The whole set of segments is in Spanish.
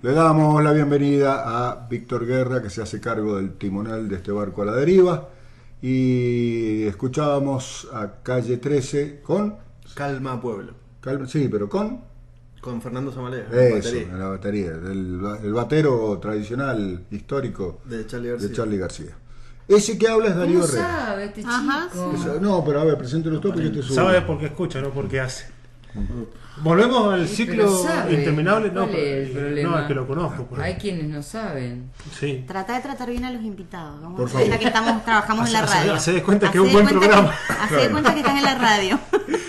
Le damos la bienvenida a Víctor Guerra, que se hace cargo del timonel de este barco a la deriva. Y escuchábamos a Calle 13 con... Calma Pueblo. Sí, pero con Fernando Zamalea. eso, en la batería. El batero tradicional, histórico de Charly García. Ese que habla es Darío ¿Cómo Herrera. sabe este chico? Ajá, No, pero a ver, preséntelo usted porque este es su... Sabe porque escucha, no porque hace. Volvemos al ciclo sabe. interminable. No, ¿Cuál es el problema? no, es que lo conozco. Por Hay ahí. quienes no saben. Sí. Trata de tratar bien a los invitados. Vamos Por a hacer favor. que trabajamos en la radio. Hace de cuenta que es un Hacé de buen cuenta programa. Hacé de cuenta que estás en la radio.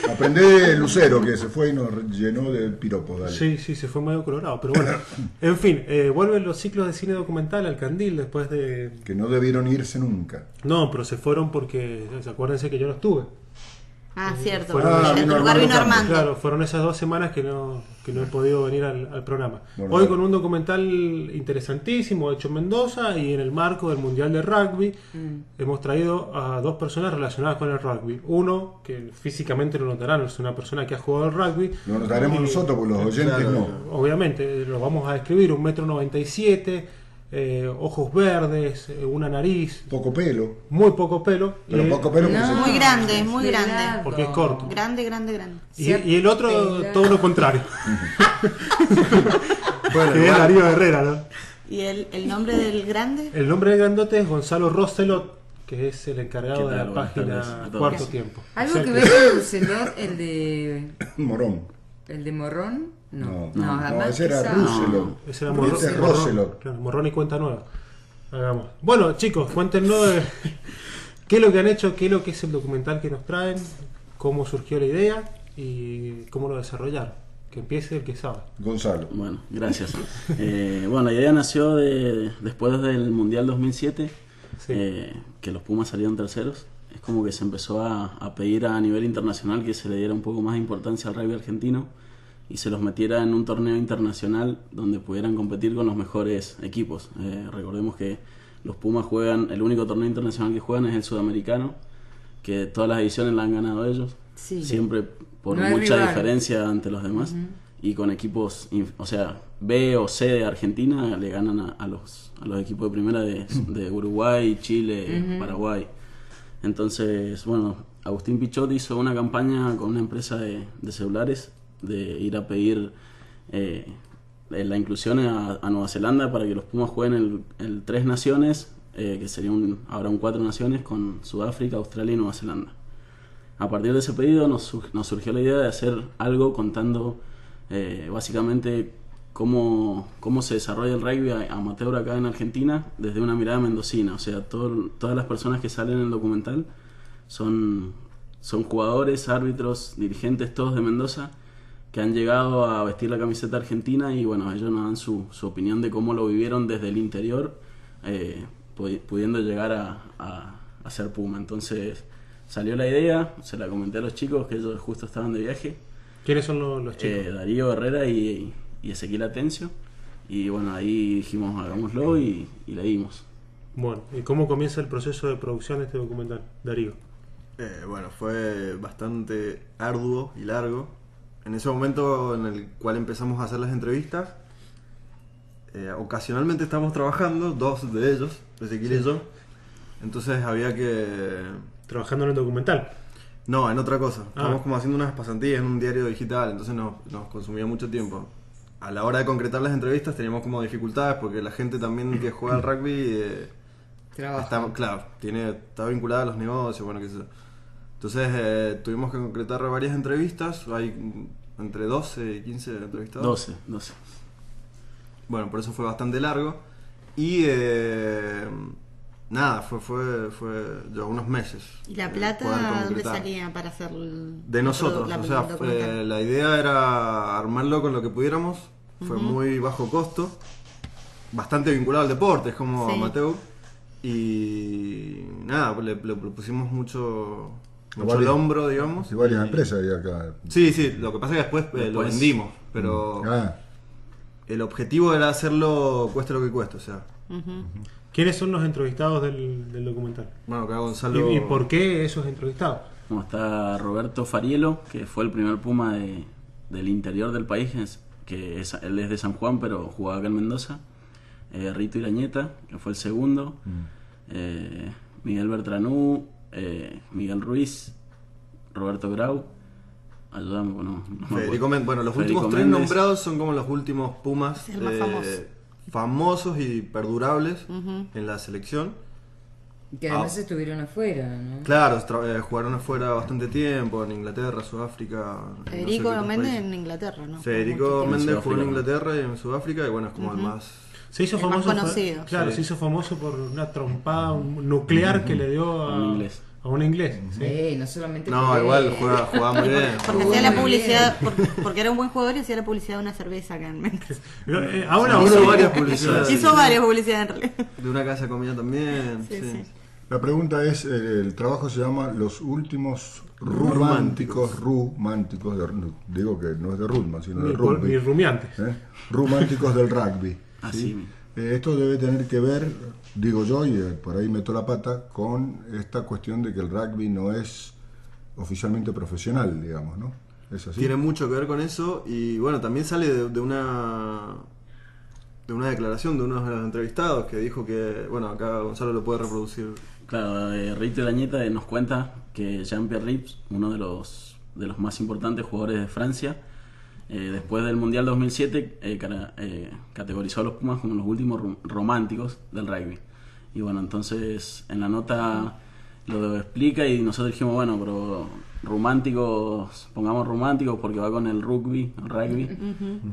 Aprendé de Lucero, que se fue y nos llenó de piropos. Dale. Sí, se fue medio colorado. Pero bueno, en fin, vuelven los ciclos de cine documental al Candil después de... Que no debieron irse nunca. No, pero se fueron porque, acuérdense que yo no estuve. Ah, cierto. Fueron- En tu lugar vino Armando. Claro, fueron esas 2 semanas que no he podido venir al programa. Bueno, Hoy con un documental interesantísimo hecho en Mendoza y en el marco del Mundial de Rugby hemos traído a 2 personas relacionadas con el rugby. Uno, que físicamente lo notarán, es una persona que ha jugado al rugby. Lo notaremos Y- nosotros, porque los oyentes Claro. no. Obviamente, lo vamos a describir, 1,97 m, ojos verdes, una nariz, Poco pelo. muy poco pelo. Pero poco pelo porque Muy grande, muy pelado. grande. Porque es corto. Grande, grande, grande. Y el otro, todo lo contrario. Bueno, Que es igual, Darío Herrera, ¿no? ¿Y el nombre del grande? El nombre del grandote es Gonzalo Roselot, que es el encargado ¿Qué de tal? la Buenas página tardes a todos. Cuarto Tiempo. ¿Algo O sea que ver con Roselot, Morón. el de Morrón? No, jamás ese era quizá. Roselot. Ese era Este es Roselot. Claro, Morrón y cuenta nueva. Hagamos. Bueno, chicos, cuéntenos qué es lo que han hecho, qué es lo que es el documental que nos traen, cómo surgió la idea y cómo lo desarrollaron. Que empiece el que sabe. Gonzalo. Bueno, gracias. Bueno, la idea nació después del Mundial 2007, Sí. que los Pumas salieron terceros. Es como que se empezó a pedir a nivel internacional que se le diera un poco más de importancia al rugby argentino y se los metiera en un torneo internacional donde pudieran competir con los mejores equipos. Recordemos que los Pumas juegan, el único torneo internacional que juegan es el sudamericano, que todas las ediciones la han ganado ellos, Sí. siempre por No hay mucha rival. diferencia ante los demás. Y con equipos, o sea, B o C de Argentina le ganan a los equipos de primera de Uruguay, Chile, Paraguay. Entonces, bueno, Agustín Pichot hizo una campaña con una empresa de celulares de ir a pedir la inclusión a Nueva Zelanda para que los Pumas jueguen el 3 naciones, que sería ahora un 4 naciones con Sudáfrica, Australia y Nueva Zelanda. A partir de ese pedido nos surgió la idea de hacer algo contando básicamente cómo se desarrolla el rugby amateur acá en Argentina desde una mirada mendocina. O sea, todas las personas que salen en el documental son jugadores, árbitros, dirigentes, todos de Mendoza, que han llegado a vestir la camiseta argentina y bueno, ellos nos dan su opinión de cómo lo vivieron desde el interior, pudiendo llegar a ser Puma. Entonces salió la idea, se la comenté a los chicos, que ellos justo estaban de viaje. ¿Quiénes son los chicos? Darío Herrera y Ezequiel Atencio. Y bueno, ahí dijimos hagámoslo y le dimos. Bueno, ¿y cómo comienza el proceso de producción de este documental, Darío? Bueno, fue bastante arduo y largo. En ese momento en el cual empezamos a hacer las entrevistas, ocasionalmente estábamos trabajando, 2 de ellos, Ezequiel y yo. Entonces había que... Trabajando en el documental. No, en otra cosa. Estábamos Ah. como haciendo unas pasantías en un diario digital, entonces nos consumía mucho tiempo. A la hora de concretar las entrevistas teníamos como dificultades porque la gente también que juega al rugby Trabaja. está vinculada a los negocios, bueno, qué sé yo. Entonces tuvimos que concretar varias entrevistas, hay entre 12 y 15 entrevistados. 12. Bueno, por eso fue bastante largo. Y nada, fue ya unos meses. ¿Y la poder plata dónde concretar. salía para hacer De nosotros, o sea, la idea era armarlo con lo que pudiéramos, fue muy bajo costo, bastante vinculado al deporte, es como Sí. amateur, y nada, le pusimos mucho Varias- al hombro, digamos. Y varias empresas hay acá. Sí, lo que pasa es que después lo vendimos, pero el objetivo era hacerlo cueste lo que cueste, o sea. ¿Quiénes son los entrevistados del documental? Bueno, acá Gonzalo... ¿Y por qué esos entrevistados? Bueno, está Roberto Farielo, que fue el primer Puma del interior del país, él es de San Juan, pero jugaba acá en Mendoza. Rito Irañeta, que fue el segundo. Miguel Bertranú, Miguel Ruiz, Roberto Grau. Ayúdame, bueno, no me Federico acuerdo. Méndez. Bueno, los Federico últimos tres Méndez. nombrados son como los últimos Pumas Es el más famoso. famosos y perdurables en la selección. Que además estuvieron afuera, ¿no? Claro, jugaron afuera bastante tiempo, en Inglaterra, Sudáfrica. Federico no sé qué otros Méndez países. en Inglaterra, ¿no? Federico Mucho tiempo. Méndez jugó en Sudáfrica. Inglaterra y en Sudáfrica, y bueno, es como el más. Se hizo El más famoso. conocido. Claro, Sí. se hizo famoso por una trompada nuclear que le dio A un inglés. A un inglés. Sí. No solamente No, porque- igual jugaba muy bien. Porque hacía la publicidad, porque era un buen jugador y hacía la publicidad de una cerveza acá en México. Ahora Hizo uno varias publicidades. Hizo varias publicidades en realidad. De una casa de comida también. Sí, Sí. sí. La pregunta es, el trabajo se llama Los últimos románticos, digo que no es de Rudman, sino de ni rugby. rumiantes. Románticos del rugby. Así ¿sí? mismo. Esto debe tener que ver, digo yo, y por ahí meto la pata, con esta cuestión de que el rugby no es oficialmente profesional, digamos, ¿no? ¿Es así? Tiene mucho que ver con eso, y bueno, también sale de una declaración de uno de los entrevistados que dijo que, bueno, acá Gonzalo lo puede reproducir. Claro, Rito Irañeta nos cuenta que Jean-Pierre Rips, uno de los más importantes jugadores de Francia, después del Mundial 2007 categorizó a los Pumas como los últimos románticos del rugby. Y bueno, entonces en la nota lo explica y nosotros dijimos, bueno, pero románticos, pongamos románticos porque va con el rugby,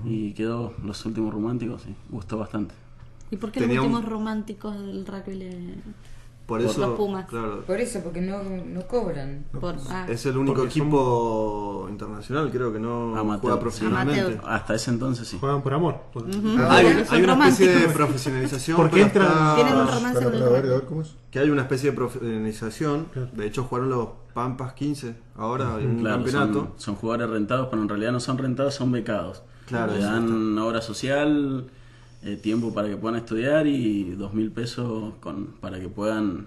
y quedó los últimos románticos y gustó bastante. ¿Y por qué Tenía los un- últimos románticos del rugby Por Por eso, los Pumas. claro, Por eso, porque no cobran. es el único Porque son- equipo internacional, creo que no Amateur, juega sí. profesionalmente. Amateur. Hasta ese entonces sí. Juegan por amor. Hay, Ahora son hay una especie de románticos. profesionalización. ¿Por qué pero entran- está- Tienen un romance con el A ver, rugby. ¿cómo es? Que hay una especie de profesionalización. Claro. De hecho, jugaron los Pampas 15 ahora en un Claro, campeonato. son jugadores rentados, pero en realidad no son rentados, son becados. Claro, Le eso dan obra social, tiempo para que puedan estudiar y 2.000 pesos para que puedan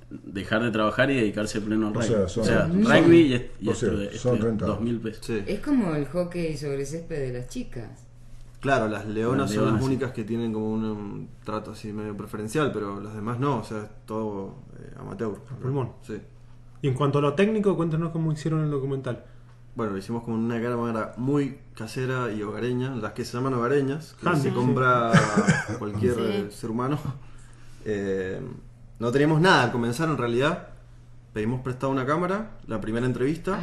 dejar de trabajar y dedicarse pleno al O rugby. sea, son- rugby y o sea, son rentados. 2.000 pesos. Sí. Es como el hockey sobre césped de las chicas. Claro, las leonas Las son las leonas, únicas que tienen como un trato así medio preferencial, pero las demás no, o sea, es todo amateur. pulmón. Sí. Y en cuanto a lo técnico, cuéntanos cómo hicieron el documental. Bueno, lo hicimos con una cámara muy casera y hogareña, las que se llaman hogareñas, que Ah, se sí. compra cualquier Sí. ser humano. No teníamos nada al comenzar en realidad. Pedimos prestado una cámara, la primera entrevista.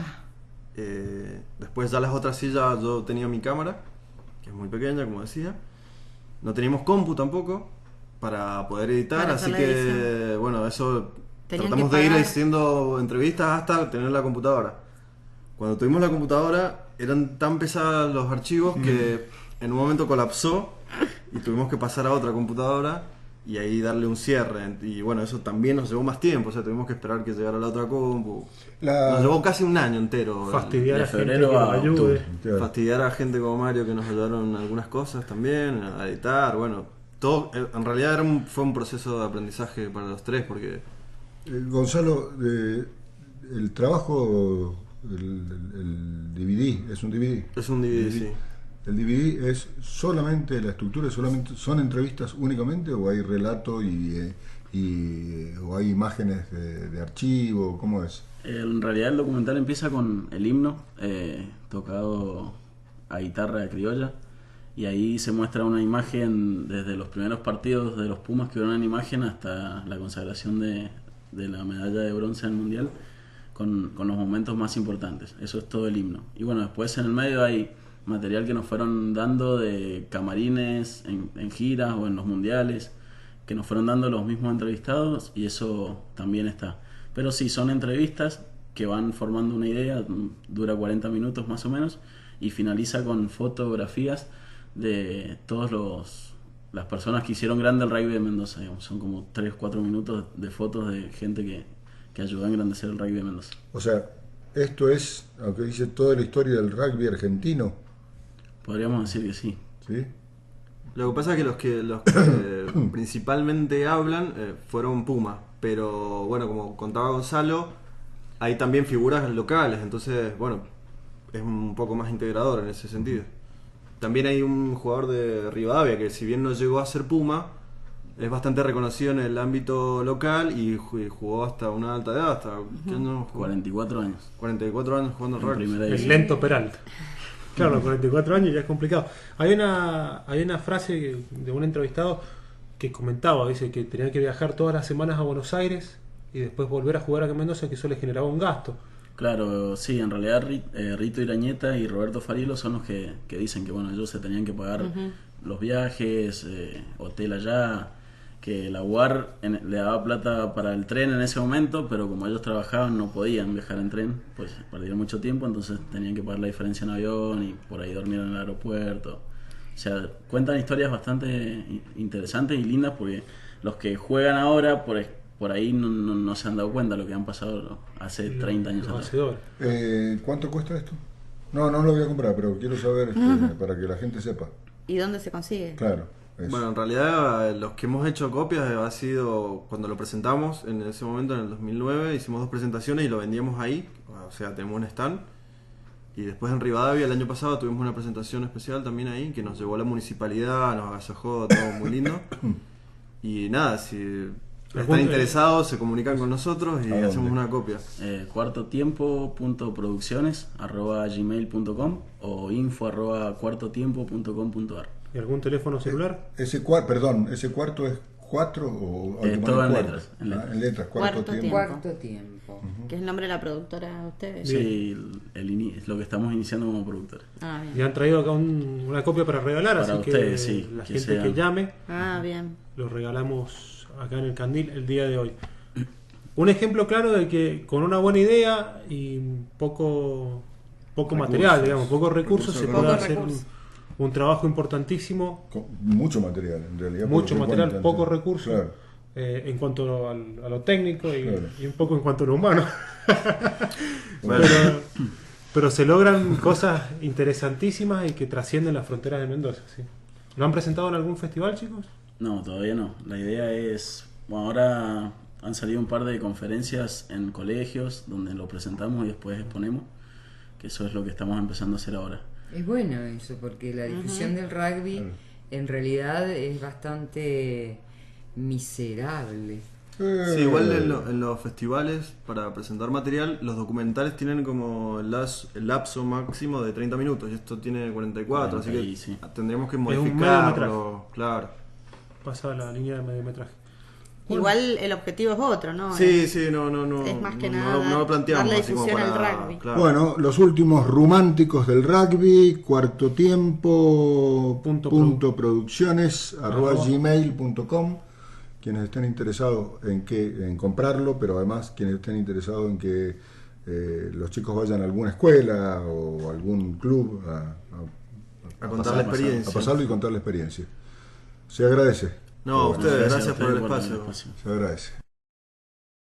Después ya las otras sí ya yo tenía mi cámara, que es muy pequeña, como decía. No teníamos compu tampoco para poder editar, Para así hacer la que edición. bueno, eso Tenían tratamos que de ir pagar. haciendo entrevistas hasta tener la computadora. Cuando tuvimos la computadora eran tan pesados los archivos que en un momento colapsó y tuvimos que pasar a otra computadora y ahí darle un cierre. Y bueno, eso también nos llevó más tiempo, o sea, tuvimos que esperar que llegara la otra compu. Nos llevó casi un año entero. Fastidiar de a gente que febrero nos a ayude. Fastidiar a gente como Mario que nos ayudaron en algunas cosas también, a editar, bueno, todo, en realidad fue un proceso de aprendizaje para los tres, porque Gonzalo, el trabajo, el DVD, es un DVD. es un DVD, sí. ¿El DVD es solamente la estructura, son entrevistas únicamente o hay relato o hay imágenes de archivo? ¿Cómo es? En realidad el documental empieza con el himno tocado a guitarra criolla y ahí se muestra una imagen desde los primeros partidos de los Pumas que hubo una imagen hasta la consagración de la medalla de bronce en el Mundial con los momentos más importantes. Eso es todo el himno. Y bueno, después en el medio hay material que nos fueron dando de camarines en giras o en los mundiales que nos fueron dando los mismos entrevistados y eso también está. Pero sí, son entrevistas que van formando una idea, dura 40 minutos más o menos y finaliza con fotografías de todas las personas que hicieron grande el rugby de Mendoza, digamos. Son como 3-4 minutos de fotos de gente que ayudó a engrandecer el rugby de Mendoza. O sea, esto es, aunque dice toda la historia del rugby argentino, Podríamos decir que sí. ¿sí? Lo que pasa es que los que principalmente hablan fueron Puma, pero bueno, como contaba Gonzalo, hay también figuras locales, entonces bueno, es un poco más integrador en ese sentido. también hay un jugador de Rivadavia que si bien no llegó a ser Puma, es bastante reconocido en el ámbito local y jugó hasta una alta edad, hasta ¿qué año jugó? 44 años. 44 años jugando al En rugby. primera El división. lento Peralta. Claro, 44 años ya es complicado. Hay una frase de un entrevistado que comentaba, dice que tenía que viajar todas las semanas a Buenos Aires y después volver a jugar a Mendoza, que eso le generaba un gasto. Claro, sí, en realidad Rito Irañeta y Roberto Farielo son los que dicen que bueno, ellos se tenían que pagar los viajes, hotel allá, que la UAR le daba plata para el tren en ese momento, pero como ellos trabajaban no podían viajar en tren, pues perdieron mucho tiempo, entonces tenían que pagar la diferencia en avión y por ahí dormir en el aeropuerto. O sea, cuentan historias bastante interesantes y lindas porque los que juegan ahora por ahí no se han dado cuenta de lo que han pasado hace 30 años Los atrás. hacedores. ¿Cuánto cuesta esto? No lo voy a comprar, pero quiero saber para que la gente sepa. ¿Y dónde se consigue? Claro. Eso. Bueno, en realidad los que hemos hecho copias ha sido cuando lo presentamos en ese momento, en el 2009, hicimos 2 presentaciones y lo vendíamos ahí, o sea, tenemos un stand. Y después en Rivadavia el año pasado tuvimos una presentación especial también ahí, que nos llevó a la municipalidad, nos agasajó, todo muy lindo. Y nada, si están interesados se comunican con nosotros y ¿A dónde? hacemos una copia. cuartotiempo.producciones@gmail.com o info@cuartotiempo.com.ar. ¿Y algún teléfono celular? Ese cuarto es 4 o Todo en cuarto? letras, En letras, cuarto Cuarto tiempo. Cuarto tiempo. ¿Qué es el nombre de la productora de ustedes? Sí, es lo que estamos iniciando como productor. Ah, Y bien. han traído acá una copia para regalar, Para así ustedes, que sí, la que gente sea. que llame, Ah, bien. lo regalamos acá en el Candil el día de hoy. Un ejemplo claro de que con una buena idea y poco material, digamos, pocos recursos, se puede Pocos hacer recursos. un trabajo importantísimo, Mucho material, en realidad. mucho porque material, cuentan, pocos sí. recursos, Claro. en cuanto a lo técnico Claro. y un poco en cuanto a lo humano. Bueno, Pero se logran cosas interesantísimas y que trascienden las fronteras de Mendoza. ¿Sí? ¿Lo han presentado en algún festival, chicos? No, todavía no. La idea es, bueno, ahora han salido un par de conferencias en colegios donde lo presentamos y después exponemos, que eso es lo que estamos empezando a hacer ahora. Es bueno eso, porque la difusión del rugby en realidad es bastante miserable. sí, igual en los festivales, para presentar material, los documentales tienen como el lapso máximo de 30 minutos y esto tiene 44, así que sí. tendremos que un modificarlo. Claro. Pasa la línea de mediometraje. Igual el objetivo es otro, ¿no? Sí, no. Es más que no, nada no lo planteamos darle así como difusión para. al rugby. Claro. Bueno, los últimos románticos del rugby, cuarto tiempo, Punto producciones, Arroba. @gmail.com. Quienes estén interesados en comprarlo, pero además quienes estén interesados en que los chicos vayan a alguna escuela o algún club A contar la experiencia. a pasarlo y contar la experiencia. Se agradece. No, a ustedes, gracias por el a ustedes espacio. Se agradece.